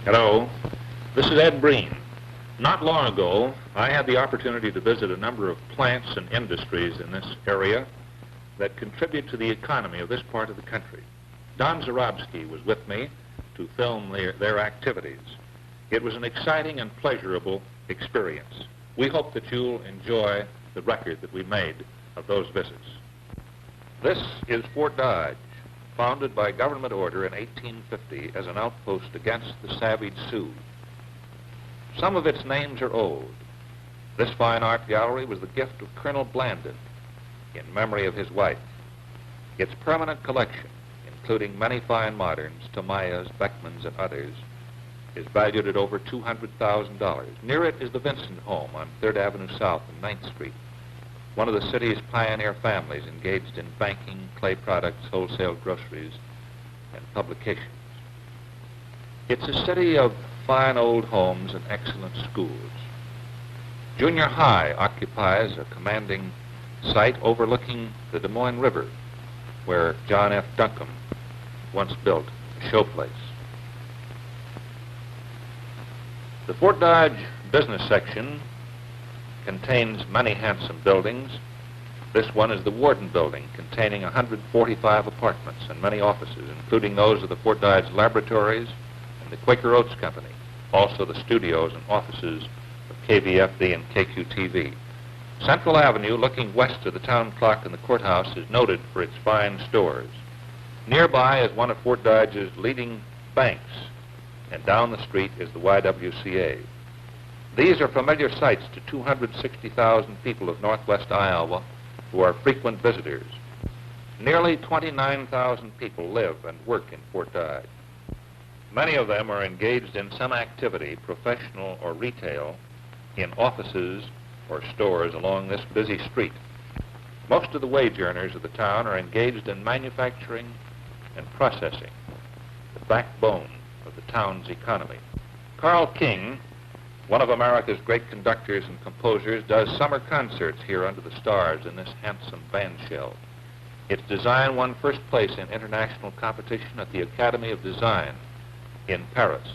Hello, this is Ed Breen. Not long ago, I had the opportunity to visit a number of plants and industries in this area that contribute to the economy of this part of the country. Don Zarobsky was with me to film their activities. It was an exciting and pleasurable experience. We hope that you'll enjoy the record that we made of those visits. This is Fort Dodge, founded by government order in 1850 as an outpost against the savage Sioux. Some of its names are old. This fine art gallery was the gift of Colonel Blandon in memory of his wife. Its permanent collection, including many fine moderns, Tamayas, Beckmans, and others, is valued at over $200,000. Near it is the Vincent home on 3rd Avenue South and 9th Street, one of the city's pioneer families engaged in banking, clay products, wholesale groceries, and publications. It's a city of fine old homes and excellent schools. Junior High occupies a commanding site overlooking the Des Moines River, where John F. Duncombe once built a showplace. The Fort Dodge business section contains many handsome buildings. This one is the Warden Building, containing 145 apartments and many offices, including those of the Fort Dodge Laboratories and the Quaker Oats Company, also the studios and offices of KVFD and KQTV. Central Avenue, looking west of the town clock and the courthouse, is noted for its fine stores. Nearby is one of Fort Dodge's leading banks, and down the street is the YWCA. These are familiar sights to 260,000 people of northwest Iowa who are frequent visitors. Nearly 29,000 people live and work in Fort Dodge. Many of them are engaged in some activity, professional or retail, in offices or stores along this busy street. Most of the wage earners of the town are engaged in manufacturing and processing, the backbone of the town's economy. Carl King, one of America's great conductors and composers, does summer concerts here under the stars in this handsome band shell. Its design won first place in international competition at the Academy of Design in Paris.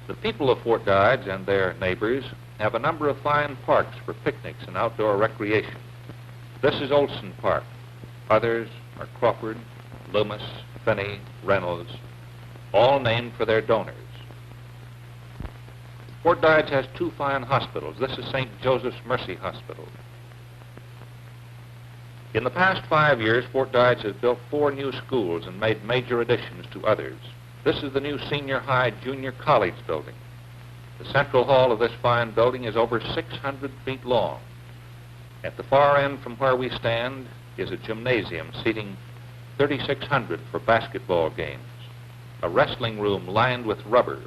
The people of Fort Dodge and their neighbors have a number of fine parks for picnics and outdoor recreation. This is Olson Park. Others are Crawford, Loomis, Finney, Reynolds, all named for their donors. Fort Dodge has two fine hospitals. This is St. Joseph's Mercy Hospital. In the past 5 years, Fort Dodge has built 4 new schools and made major additions to others. This is the new Senior High Junior College building. The central hall of this fine building is over 600 feet long. At the far end from where we stand is a gymnasium seating 3,600 for basketball games, a wrestling room lined with rubber,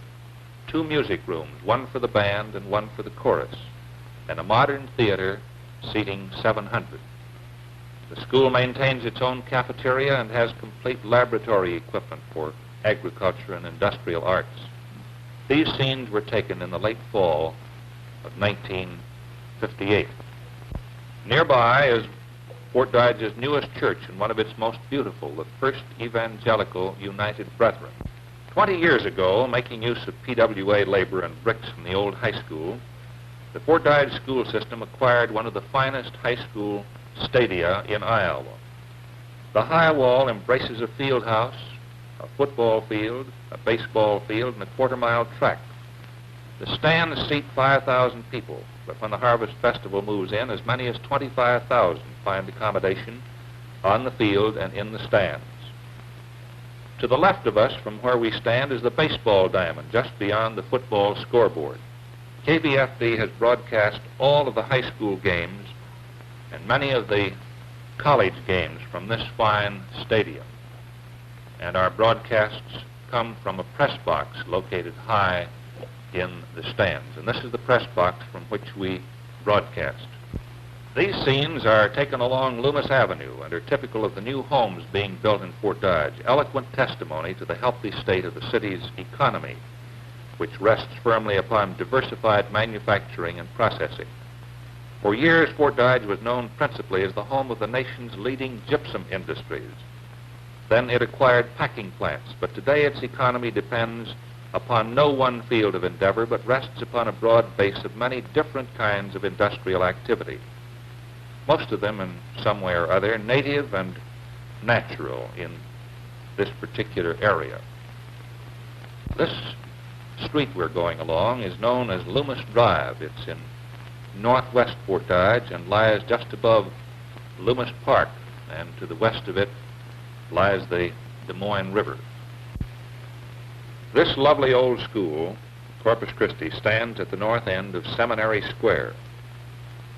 2 music rooms, one for the band and one for the chorus, and a modern theater seating 700. The school maintains its own cafeteria and has complete laboratory equipment for agriculture and industrial arts. These scenes were taken in the late fall of 1958. Nearby is Fort Dodge's newest church and one of its most beautiful, the First Evangelical United Brethren. 20 years ago, making use of PWA labor and bricks from the old high school, the Fort Dodge school system acquired one of the finest high school stadia in Iowa. The high wall embraces a field house, a football field, a baseball field, and a quarter-mile track. The stands seat 5,000 people, but when the Harvest Festival moves in, as many as 25,000 find accommodation on the field and in the stands. To the left of us, from where we stand, is the baseball diamond, just beyond the football scoreboard. KVFD has broadcast all of the high school games and many of the college games from this fine stadium. And our broadcasts come from a press box located high in the stands. And this is the press box from which we broadcast. These scenes are taken along Loomis Avenue and are typical of the new homes being built in Fort Dodge, eloquent testimony to the healthy state of the city's economy, which rests firmly upon diversified manufacturing and processing. For years, Fort Dodge was known principally as the home of the nation's leading gypsum industries. Then it acquired packing plants, but today its economy depends upon no one field of endeavor, but rests upon a broad base of many different kinds of industrial activity, most of them in some way or other native and natural in this particular area. This street we're going along is known as Loomis Drive. It's in northwest Fort Dodge and lies just above Loomis Park, and to the west of it lies the Des Moines River. This lovely old school, Corpus Christi, stands at the north end of Seminary Square.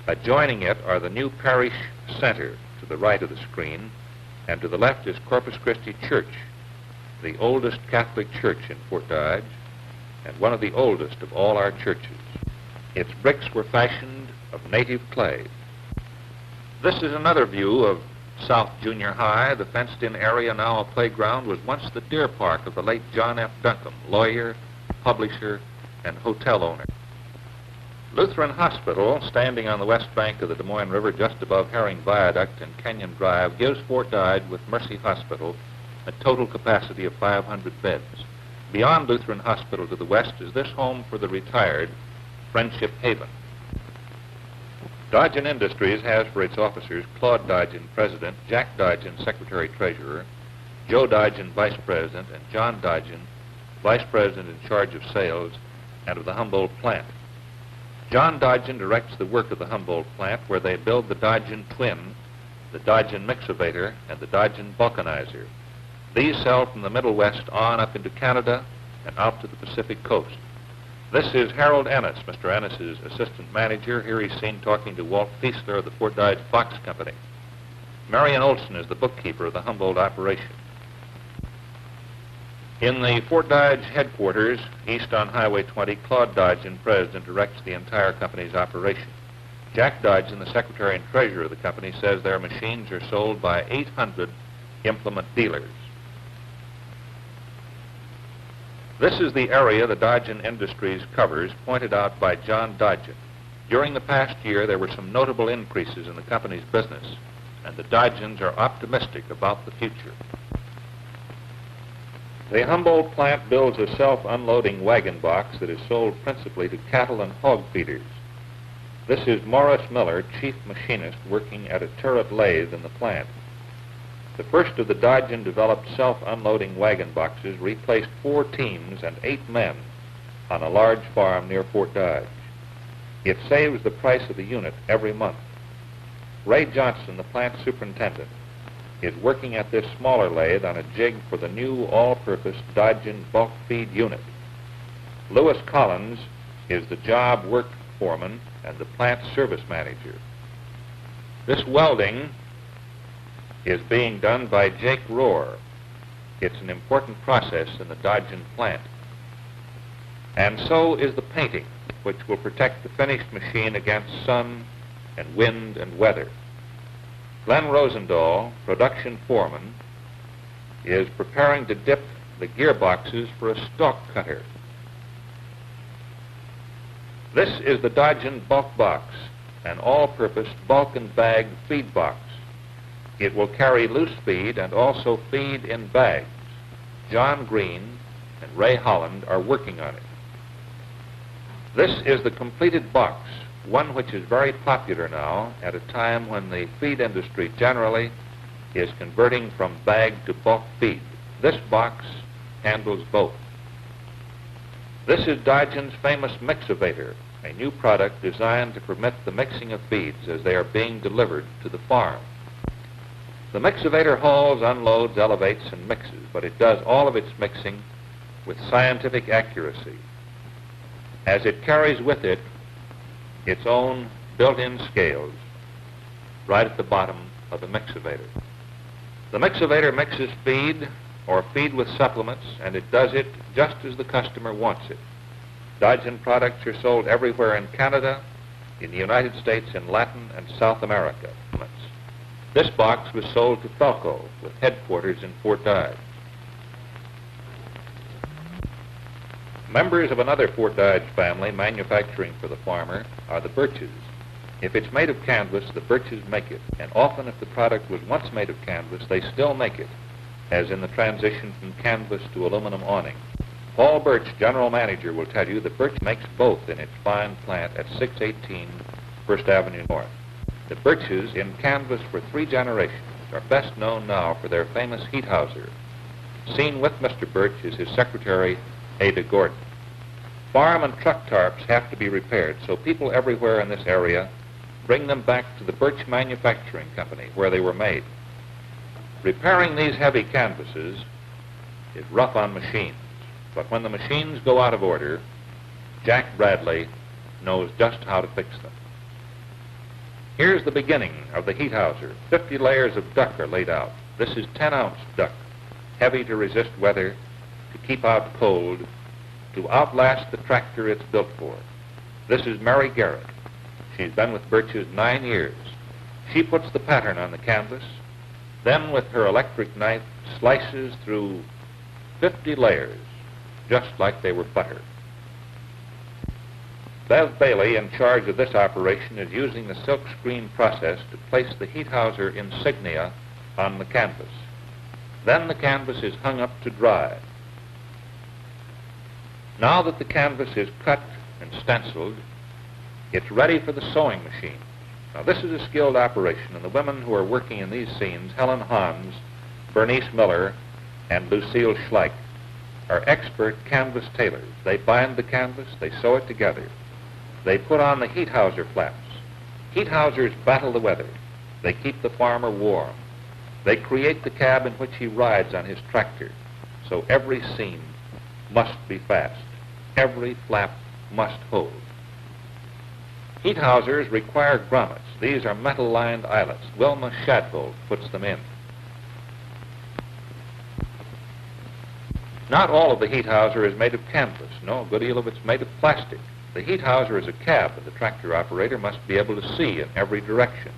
Adjoining it are the new parish center to the right of the screen, and to the left is Corpus Christi Church, the oldest Catholic church in Fort Dodge, and one of the oldest of all our churches. Its bricks were fashioned of native clay. This is another view of South Junior High. The fenced-in area, now a playground, was once the deer park of the late John F. Duncombe, lawyer, publisher, and hotel owner. Lutheran Hospital, standing on the west bank of the Des Moines River just above Herring Viaduct and Kenyon Drive, gives Fort Dodge, with Mercy Hospital, a total capacity of 500 beds. Beyond Lutheran Hospital to the west is this home for the retired, Friendship Haven. Dodgeon Industries has for its officers Claude Dodgeon, President, Jack Dodgeon, Secretary-Treasurer, Joe Dodgeon, Vice President, and John Dodgeon, Vice President in charge of sales and of the Humboldt plant. John Dodgeon directs the work of the Humboldt plant, where they build the Dodgeon Twin, the Dodgeon Mixovator, and the Dodgeon Vulcanizer. These sell from the Middle West on up into Canada and out to the Pacific coast. This is Harold Ennis, Mr. Ennis's assistant manager. Here he's seen talking to Walt Fiesler of the Fort Dodge Box Company. Marion Olson is the bookkeeper of the Humboldt operation. In the Fort Dodge headquarters, east on Highway 20, Claude Dodgeon, President, directs the entire company's operation. Jack Dodgeon, the Secretary and Treasurer of the company, says their machines are sold by 800 implement dealers. This is the area the Dodgeon Industries covers, pointed out by John Dodgeon. During the past year, there were some notable increases in the company's business, and the Dodgeons are optimistic about the future. The Humboldt plant builds a self-unloading wagon box that is sold principally to cattle and hog feeders. This is Morris Miller, chief machinist, working at a turret lathe in the plant. The first of the Dodgeon-developed self-unloading wagon boxes replaced 4 teams and 8 men on a large farm near Fort Dodge. It saves the price of the unit every month. Ray Johnson, the plant superintendent, is working at this smaller lathe on a jig for the new all-purpose Dodgeon bulk feed unit. Lewis Collins is the job work foreman and the plant service manager. This welding is being done by Jake Rohr. It's an important process in the Dodgeon plant. And so is the painting, which will protect the finished machine against sun and wind and weather. Glenn Rosendahl, production foreman, is preparing to dip the gearboxes for a stalk cutter. This is the Dodgeon bulk box, an all-purpose bulk and bag feed box. It will carry loose feed and also feed in bags. John Green and Ray Holland are working on it. This is the completed box, one which is very popular now at a time when the feed industry generally is converting from bag to bulk feed. This box handles both. This is Dodgeon's famous Mixovator, a new product designed to permit the mixing of feeds as they are being delivered to the farm. The Mixovator hauls, unloads, elevates, and mixes, but it does all of its mixing with scientific accuracy, as it carries with it its own built-in scales right at the bottom of the Mixovator. The Mixovator mixes feed or feed with supplements, and it does it just as the customer wants it. Dodgeon products are sold everywhere in Canada, in the United States, in Latin and South America. This box was sold to Felco, with headquarters in Fort Dodge. Members of another Fort Dodge family manufacturing for the farmer are the Burches. If it's made of canvas, the Burches make it, and often if the product was once made of canvas, they still make it, as in the transition from canvas to aluminum awning. Paul Burch, general manager, will tell you that Burch makes both in its fine plant at 618 First Avenue North. The Burches, in canvas for 3 generations, are best known now for their famous heat houser. Seen with Mr. Burch is his secretary, Ada Gordon. Farm and truck tarps have to be repaired, so people everywhere in this area bring them back to the Burch Manufacturing Company, where they were made. Repairing these heavy canvases is rough on machines, but when the machines go out of order, Jack Bradley knows just how to fix them. Here's the beginning of the heat houser. 50 layers of duck are laid out. This is 10-ounce duck, heavy to resist weather, to keep out cold, to outlast the tractor it's built for. This is Mary Garrett. She's been with Burch's 9 years. She puts the pattern on the canvas, then with her electric knife slices through 50 layers, just like they were butter. Bev Bailey, in charge of this operation, is using the silk screen process to place the heat houser insignia on the canvas. Then the canvas is hung up to dry. Now that the canvas is cut and stenciled, it's ready for the sewing machine. Now this is a skilled operation, and the women who are working in these scenes, Helen Hans, Bernice Miller, and Lucille Schleich, are expert canvas tailors. They bind the canvas, they sew it together. They put on the heat houser flaps. Heat housers battle the weather. They keep the farmer warm. They create the cab in which he rides on his tractor. So every seam must be fast. Every flap must hold. Heat housers require grommets. These are metal-lined eyelets. Wilma Shadbolt puts them in. Not all of the heat houser is made of canvas. No, a good deal of it's made of plastic. The heat houser is a cab that the tractor operator must be able to see in every direction.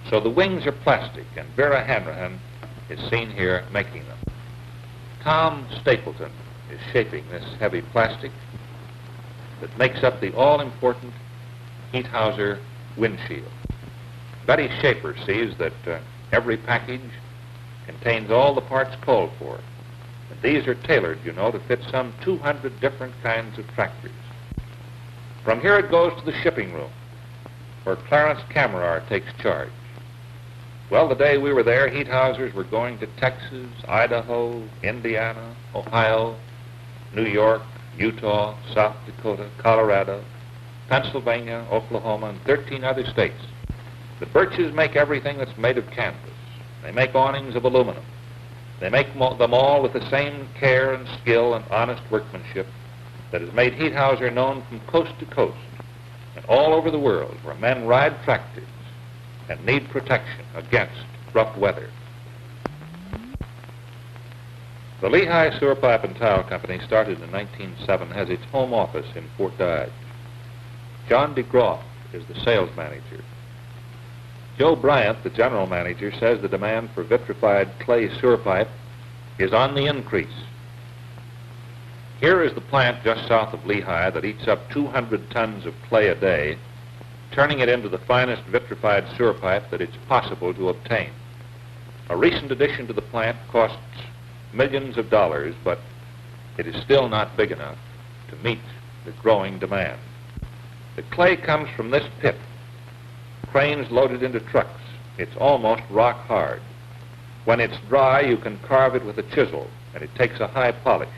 So the wings are plastic, and Vera Hanrahan is seen here making them. Tom Stapleton is shaping this heavy plastic that makes up the all-important heat houser windshield. Betty Schaefer sees that every package contains all the parts called for. And these are tailored, you know, to fit some 200 different kinds of tractors. From here it goes to the shipping room, where Clarence Camerar takes charge. Well, the day we were there, heat housers were going to Texas, Idaho, Indiana, Ohio, New York, Utah, South Dakota, Colorado, Pennsylvania, Oklahoma, and 13 other states. The Burches make everything that's made of canvas. They make awnings of aluminum. They make them all with the same care and skill and honest workmanship that has made heat houser known from coast to coast and all over the world, where men ride tractors and need protection against rough weather. The Lehigh Sewer Pipe and Tile Company, started in 1907, has its home office in Fort Dodge. John DeGroff is the sales manager. Joe Bryant, the general manager, says the demand for vitrified clay sewer pipe is on the increase. Here is the plant just south of Lehigh that eats up 200 tons of clay a day, turning it into the finest vitrified sewer pipe that it's possible to obtain. A recent addition to the plant costs millions of dollars, but it is still not big enough to meet the growing demand. The clay comes from this pit. Cranes loaded into trucks. It's almost rock hard. When it's dry, you can carve it with a chisel, and it takes a high polish.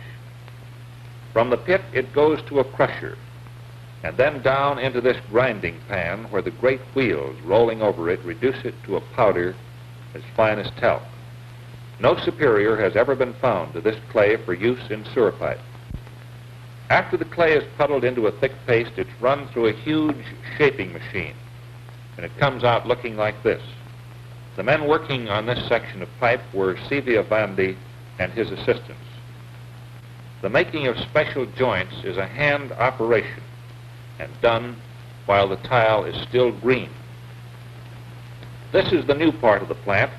From the pit, it goes to a crusher, and then down into this grinding pan where the great wheels rolling over it reduce it to a powder as fine as talc. No superior has ever been found to this clay for use in sewer pipe. After the clay is puddled into a thick paste, it's run through a huge shaping machine, and it comes out looking like this. The men working on this section of pipe were Sevia Vandy and his assistants. The making of special joints is a hand operation and done while the tile is still green. This is the new part of the plant,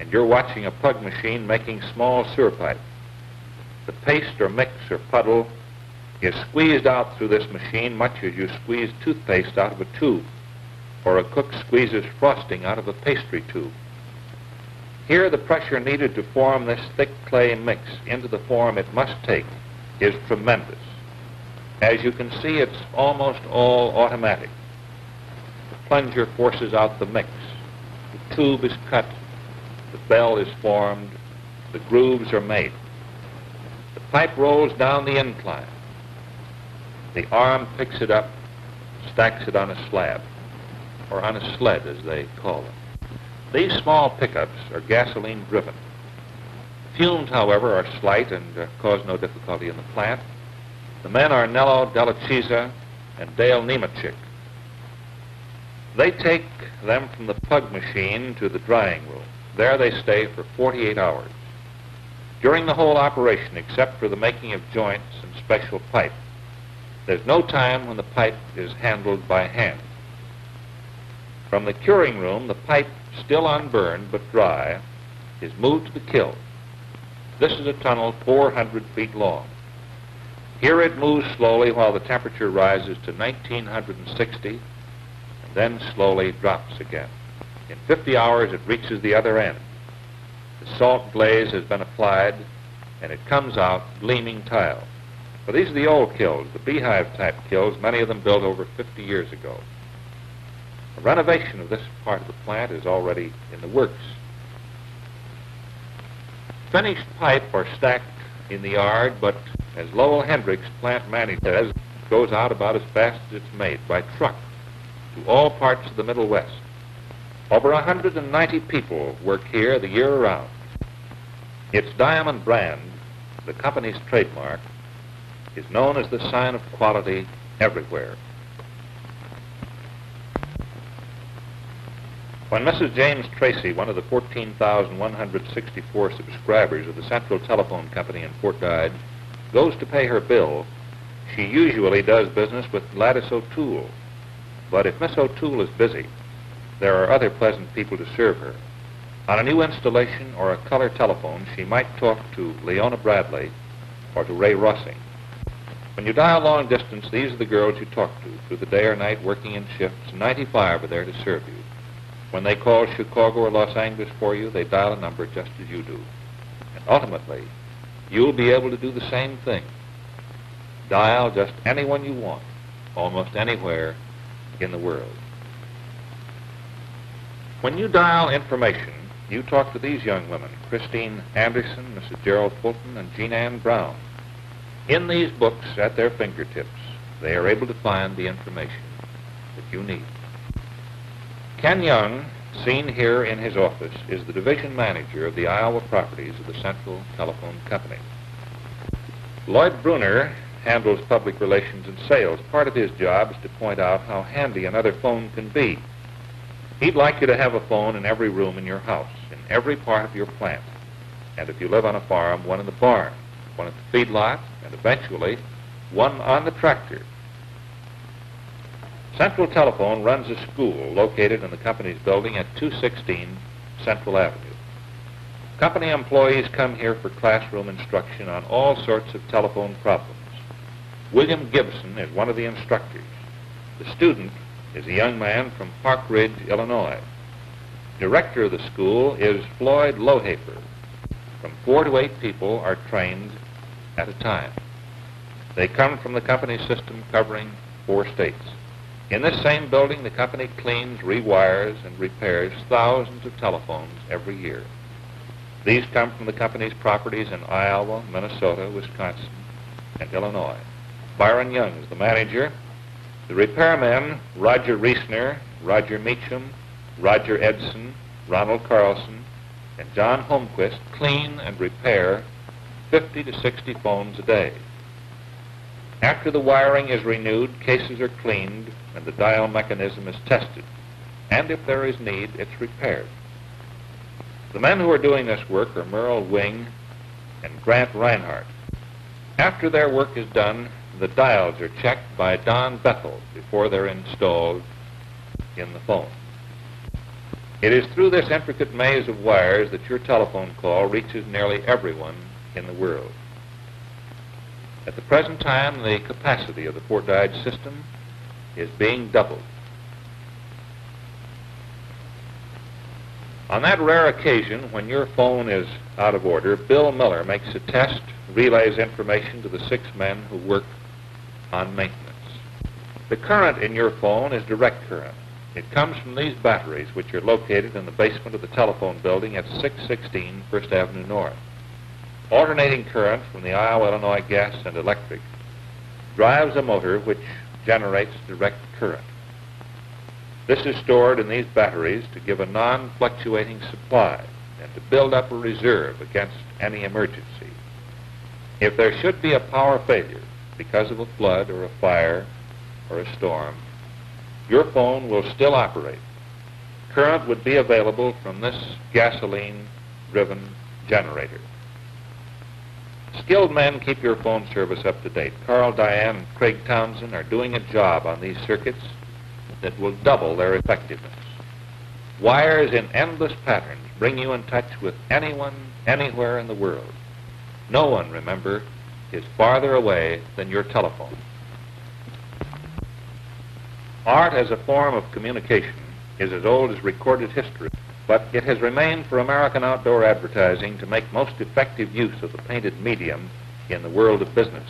and you're watching a plug machine making small sewer pipe. The paste or mix or puddle is squeezed out through this machine much as you squeeze toothpaste out of a tube, or a cook squeezes frosting out of a pastry tube. Here, the pressure needed to form this thick clay mix into the form it must take is tremendous. As you can see, it's almost all automatic. The plunger forces out the mix. The tube is cut. The bell is formed. The grooves are made. The pipe rolls down the incline. The arm picks it up, stacks it on a slab, or on a sled, as they call it. These small pickups are gasoline-driven. Fumes, however, are slight and cause no difficulty in the plant. The men are Nello Delacisa and Dale Nemachik. They take them from the pug machine to the drying room. There they stay for 48 hours. During the whole operation, except for the making of joints and special pipe, there's no time when the pipe is handled by hand. From the curing room, the pipe, still unburned but dry, is moved to the kiln. This is a tunnel 400 feet long. Here it moves slowly while the temperature rises to 1960 and then slowly drops again. In 50 hours it reaches the other end. The salt glaze has been applied and it comes out gleaming tile. Well, these are the old kilns, the beehive type kilns, many of them built over 50 years ago. A renovation of this part of the plant is already in the works. Finished pipe are stacked in the yard, but as Lowell Hendricks, plant manager, says, it goes out about as fast as it's made by truck to all parts of the Middle West. Over 190 people work here the year around. Its diamond brand, the company's trademark, is known as the sign of quality everywhere. When Mrs. James Tracy, one of the 14,164 subscribers of the Central Telephone Company in Fort Dodge, goes to pay her bill, she usually does business with Gladys O'Toole. But if Miss O'Toole is busy, there are other pleasant people to serve her. On a new installation or a color telephone, she might talk to Leona Bradley or to Ray Rossing. When you dial long distance, these are the girls you talk to through the day or night, working in shifts. 95 are there to serve you. When they call Chicago or Los Angeles for you, they dial a number just as you do. And ultimately, you'll be able to do the same thing. Dial just anyone you want, almost anywhere in the world. When you dial information, you talk to these young women, Christine Anderson, Mrs. Gerald Fulton, and Jean Ann Brown. In these books at their fingertips, they are able to find the information that you need. Ken Young, seen here in his office, is the division manager of the Iowa properties of the Central Telephone Company. Lloyd Bruner handles public relations and sales. Part of his job is to point out how handy another phone can be. He'd like you to have a phone in every room in your house, in every part of your plant. And if you live on a farm, one in the barn, one at the feedlot, and eventually one on the tractor. Central Telephone runs a school located in the company's building at 216 Central Avenue. Company employees come here for classroom instruction on all sorts of telephone problems. William Gibson is one of the instructors. The student is a young man from Park Ridge, Illinois. Director of the school is Floyd Lohafer. From 4 to 8 people are trained at a time. They come from the company system covering 4 states. In this same building, the company cleans, rewires, and repairs thousands of telephones every year. These come from the company's properties in Iowa, Minnesota, Wisconsin, and Illinois. Byron Young is the manager. The repairmen, Roger Reesner, Roger Meacham, Roger Edson, Ronald Carlson, and John Holmquist clean and repair 50 to 60 phones a day. After the wiring is renewed, cases are cleaned, and the dial mechanism is tested. And if there is need, it's repaired. The men who are doing this work are Merle Wing and Grant Reinhardt. After their work is done, the dials are checked by Don Bethel before they're installed in the phone. It is through this intricate maze of wires that your telephone call reaches nearly everyone in the world. At the present time, the capacity of the Fort Dodge system is being doubled. On that rare occasion when your phone is out of order, Bill Miller makes a test, relays information to the 6 men who work on maintenance. The current in your phone is direct current. It comes from these batteries, which are located in the basement of the telephone building at 616 First Avenue North. Alternating current from the Iowa, Illinois Gas and Electric drives a motor which generates direct current. This is stored in these batteries to give a non-fluctuating supply and to build up a reserve against any emergency. If there should be a power failure because of a flood or a fire or a storm, your phone will still operate. Current would be available from this gasoline-driven generator. Skilled men keep your phone service up to date. Carl, Diane, and Craig Townsend are doing a job on these circuits that will double their effectiveness. Wires in endless patterns bring you in touch with anyone, anywhere in the world. No one, remember, is farther away than your telephone. Art as a form of communication is as old as recorded history, but it has remained for American outdoor advertising to make most effective use of the painted medium in the world of business.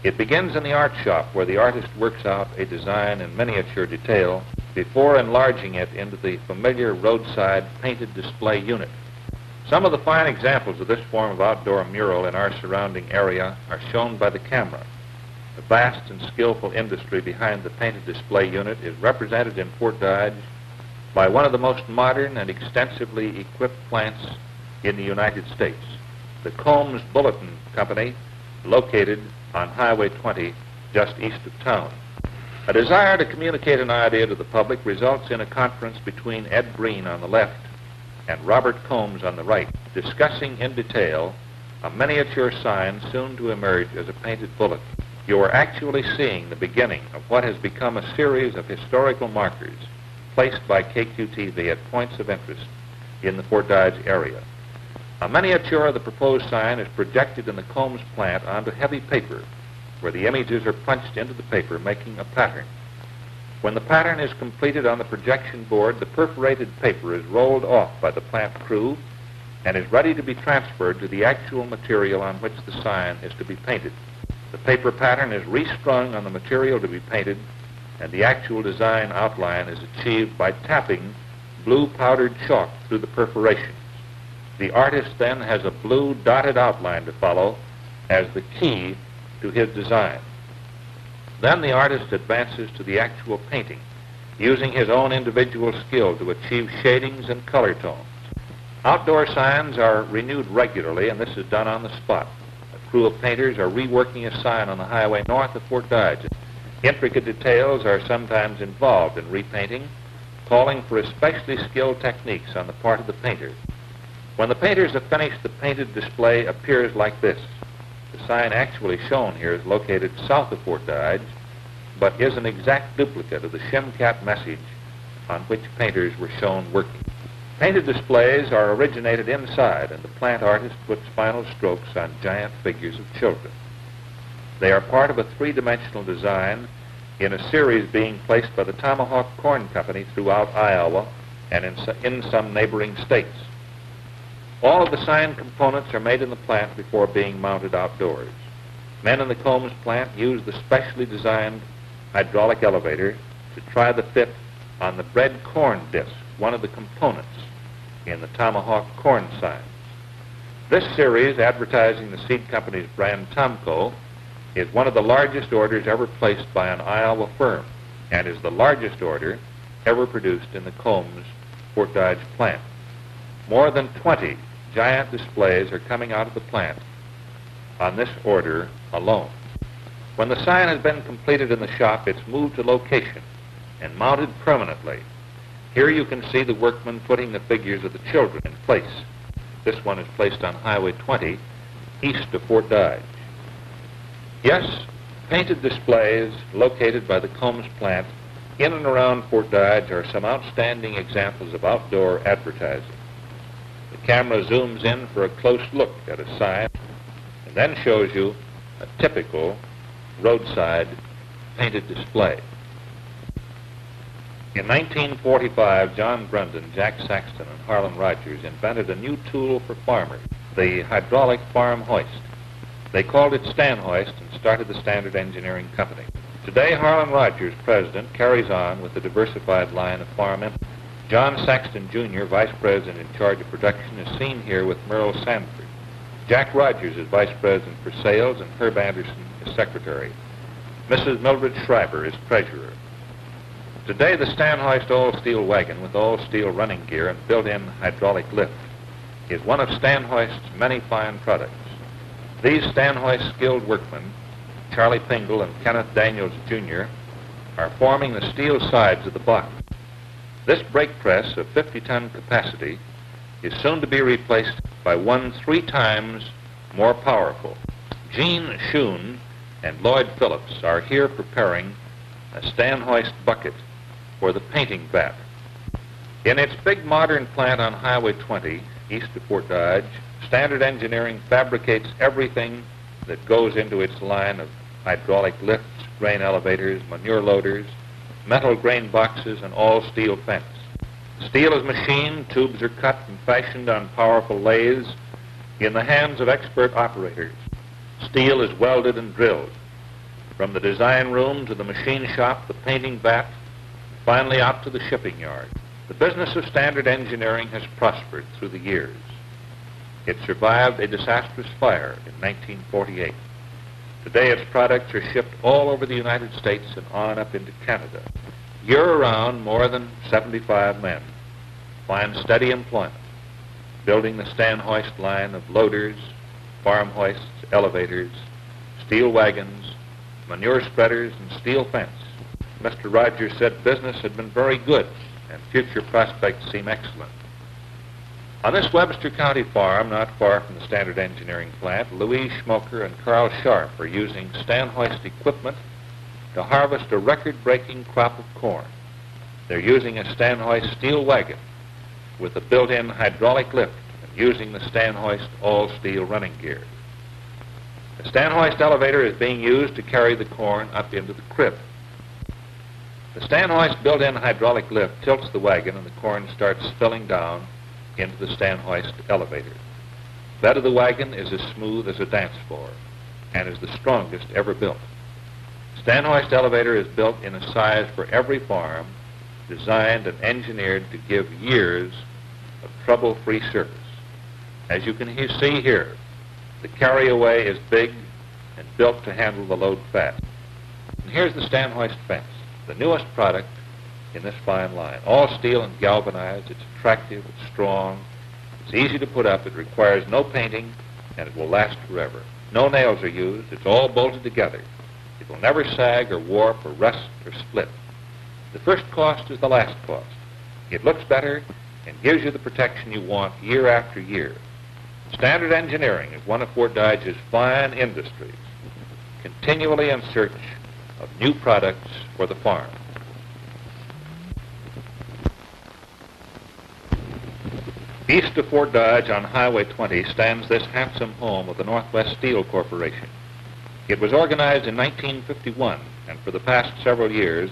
It begins in the art shop, where the artist works out a design in miniature detail before enlarging it into the familiar roadside painted display unit. Some of the fine examples of this form of outdoor mural in our surrounding area are shown by the camera. The vast and skillful industry behind the painted display unit is represented in Fort Dodge by one of the most modern and extensively equipped plants in the United States, the Colmes Bulletin Company, located on Highway 20 just east of town. A desire to communicate an idea to the public results in a conference between Ed Breen on the left and Robert Colmes on the right, discussing in detail a miniature sign soon to emerge as a painted bulletin. You are actually seeing the beginning of what has become a series of historical markers placed by KQTV at points of interest in the Fort Dodge area. A miniature of the proposed sign is projected in the Colmes plant onto heavy paper, where the images are punched into the paper, making a pattern. When the pattern is completed on the projection board, the perforated paper is rolled off by the plant crew and is ready to be transferred to the actual material on which the sign is to be painted. The paper pattern is restrung on the material to be painted, and the actual design outline is achieved by tapping blue powdered chalk through the perforations. The artist then has a blue dotted outline to follow as the key to his design. Then the artist advances to the actual painting, using his own individual skill to achieve shadings and color tones. Outdoor signs are renewed regularly, and this is done on the spot. A crew of painters are reworking a sign on the highway north of Fort Dodge. Intricate details are sometimes involved in repainting, calling for especially skilled techniques on the part of the painter. When the painters have finished, the painted display appears like this. The sign actually shown here is located south of Fort Dodge, but is an exact duplicate of the Shimcat message on which painters were shown working. Painted displays are originated inside, and the plant artist puts final strokes on giant figures of children. They are part of a three-dimensional design in a series being placed by the Tomahawk Corn Company throughout Iowa and in some neighboring states. All of the sign components are made in the plant before being mounted outdoors. Men in the Colmes plant use the specially designed hydraulic elevator to try the fit on the bread corn disc, one of the components in the Tomahawk corn signs. This series, advertising the seed company's brand Tomco, is one of the largest orders ever placed by an Iowa firm and is the largest order ever produced in the Colmes Fort Dodge plant. More than 20 giant displays are coming out of the plant on this order alone. When the sign has been completed in the shop, it's moved to location and mounted permanently. Here you can see the workmen putting the figures of the children in place. This one is placed on Highway 20, east of Fort Dodge. Yes, painted displays located by the Colmes plant in and around Fort Dodge are some outstanding examples of outdoor advertising. The camera zooms in for a close look at a sign and then shows you a typical roadside painted display. In 1945, John Grundon, Jack Saxton, and Harlan Rogers invented a new tool for farmers, the hydraulic farm hoist. They called it Stan Hoist and started the Standard Engineering Company. Today, Harlan Rogers, president, carries on with the diversified line of farm implements. John Saxton, Jr., vice president in charge of production, is seen here with Merle Sanford. Jack Rogers is vice president for sales, and Herb Anderson is secretary. Mrs. Mildred Schreiber is treasurer. Today, the Stan Hoist all-steel wagon with all-steel running gear and built-in hydraulic lift is one of Stan Hoist's many fine products. These Stan Hoist skilled workmen, Charlie Pingle and Kenneth Daniels, Jr., are forming the steel sides of the box. This brake press of 50-ton capacity is soon to be replaced by one 3 times more powerful. Gene Schoon and Lloyd Phillips are here preparing a Stan Hoist bucket for the painting vat. In its big modern plant on Highway 20, east of Fort Dodge, Standard Engineering fabricates everything that goes into its line of hydraulic lifts, grain elevators, manure loaders, metal grain boxes, and all steel fence. Steel is machined, tubes are cut and fashioned on powerful lathes in the hands of expert operators. Steel is welded and drilled. From the design room to the machine shop, the painting vat, finally out to the shipping yard. The business of Standard Engineering has prospered through the years. It survived a disastrous fire in 1948. Today its products are shipped all over the United States and on up into Canada. Year-round, more than 75 men find steady employment, building the Stan Hoist line of loaders, farm hoists, elevators, steel wagons, manure spreaders, and steel fence. Mr. Rogers said business had been very good and future prospects seem excellent. On this Webster County farm, not far from the Standard Engineering plant, Louise Schmoker and Carl Sharp are using Stan Hoist equipment to harvest a record-breaking crop of corn. They're using a Stan Hoist steel wagon with a built-in hydraulic lift and using the Stan Hoist all-steel running gear. The Stan Hoist elevator is being used to carry the corn up into the crib. The Stan Hoist built-in hydraulic lift tilts the wagon and the corn starts spilling down into the Stan Hoist elevator. The bed of the wagon is as smooth as a dance floor and is the strongest ever built. Stan Hoist elevator is built in a size for every farm, designed and engineered to give years of trouble-free service. As you can see here, the carryaway is big and built to handle the load fast. And here's the Stan Hoist fence, the newest product in this fine line. All steel and galvanized, it's attractive, it's strong, it's easy to put up, it requires no painting, and it will last forever. No nails are used, it's all bolted together. It will never sag or warp or rust or split. The first cost is the last cost. It looks better and gives you the protection you want year after year. Standard Engineering is one of Fort Dodge's fine industries, continually in search of new products for the farm. East of Fort Dodge on Highway 20 stands this handsome home of the Northwest Steel Corporation. It was organized in 1951, and for the past several years,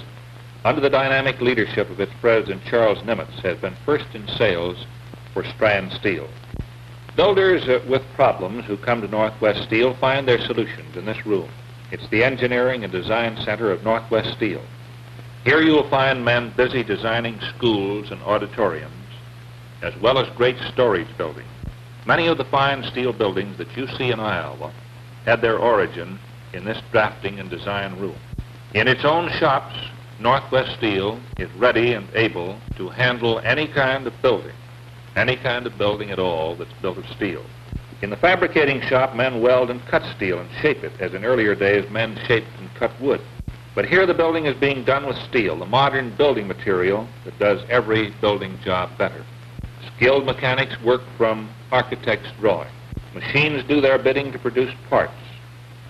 under the dynamic leadership of its president, Charles Nimitz, has been first in sales for strand steel. Builders with problems who come to Northwest Steel find their solutions in this room. It's the engineering and design center of Northwest Steel. Here you will find men busy designing schools and auditoriums, as well as great storage buildings. Many of the fine steel buildings that you see in Iowa had their origin in this drafting and design room. In its own shops, Northwest Steel is ready and able to handle any kind of building at all that's built of steel. In the fabricating shop, men weld and cut steel and shape it, as in earlier days men shaped and cut wood. But here the building is being done with steel, the modern building material that does every building job better. Skilled mechanics work from architect's drawing. Machines do their bidding to produce parts,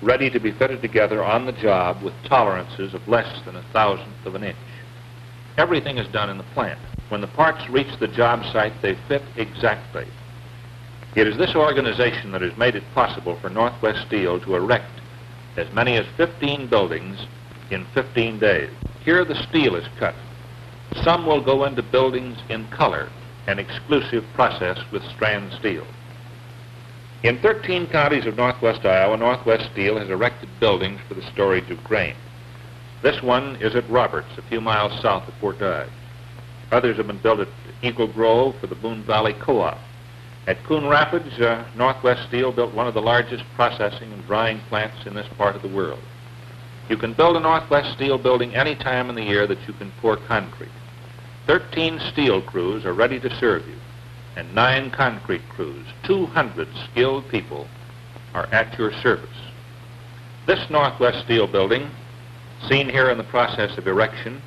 ready to be fitted together on the job with tolerances of less than 1/1000th of an inch. Everything is done in the plant. When the parts reach the job site, they fit exactly. It is this organization that has made it possible for Northwest Steel to erect as many as 15 buildings in 15 days. Here the steel is cut. Some will go into buildings in color, an exclusive process with strand steel. In 13 counties of northwest Iowa, Northwest Steel has erected buildings for the storage of grain. This one is at Roberts, a few miles south of Fort Dodge. Others have been built at Eagle Grove for the Boone Valley Co-op. At Coon Rapids, Northwest Steel built one of the largest processing and drying plants in this part of the world. You can build a Northwest Steel building any time in the year that you can pour concrete. 13 steel crews are ready to serve you, and 9 concrete crews, 200 skilled people, are at your service. This Northwest Steel building, seen here in the process of erection,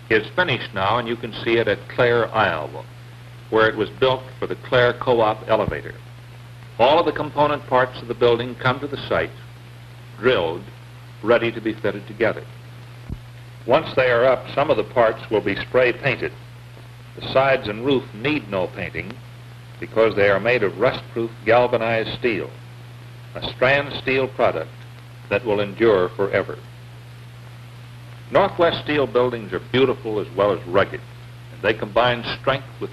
is finished now, and you can see it at Clare, Iowa, where it was built for the Clare Co-op elevator. All of the component parts of the building come to the site, drilled, ready to be fitted together. Once they are up, some of the parts will be spray painted. The sides and roof need no painting because they are made of rust-proof galvanized steel, a strand steel product that will endure forever. Northwest Steel buildings are beautiful as well as rugged, and they combine strength with